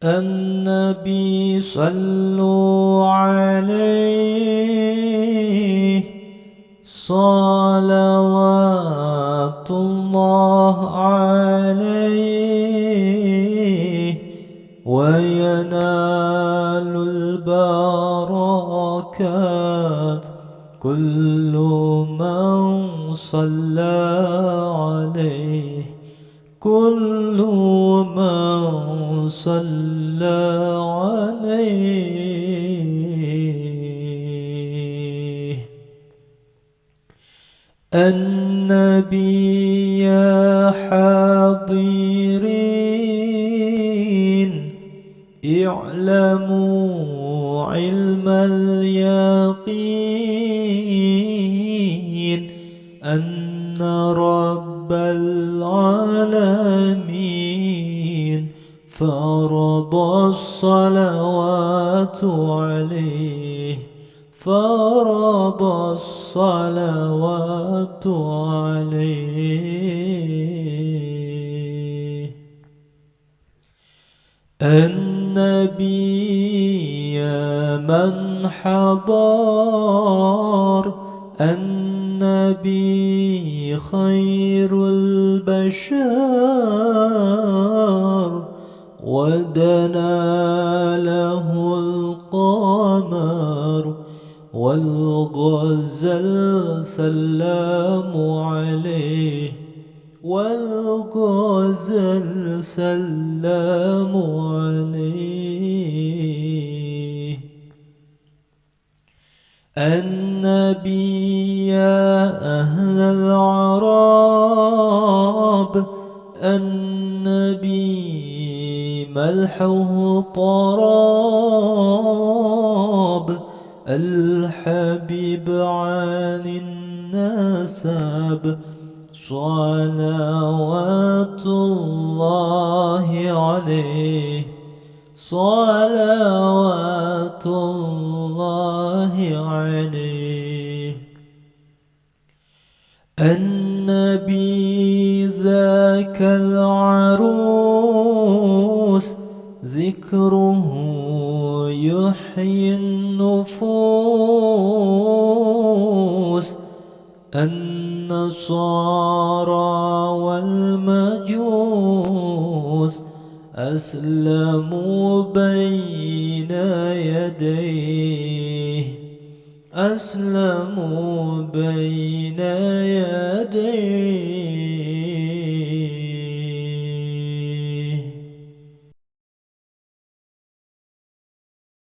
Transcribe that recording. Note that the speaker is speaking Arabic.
النبي صلوا عليه صلوات الله عليه وينال البركات كل من صلى عليه، كل من صلى عليه. النبي يا حاضرين اعلموا علم اليقين أن رب العالمين فرض الصلوات عليه، فرض الصلوات عليه. النبي يا من حضر، النبي خير البشر ودنا له القمر والغزل سلام عليه، والغزل سلام عليه. النبي يا أهل العرب، النبي ملحه طراب، الحبيب عن النسب صلوات الله عليه، صلوات الله عليه. النبي ذاك العروس ذكره يحيي النفوس، النصارى والمجوس أسلموا بين يديه، أسلموا بين يديه.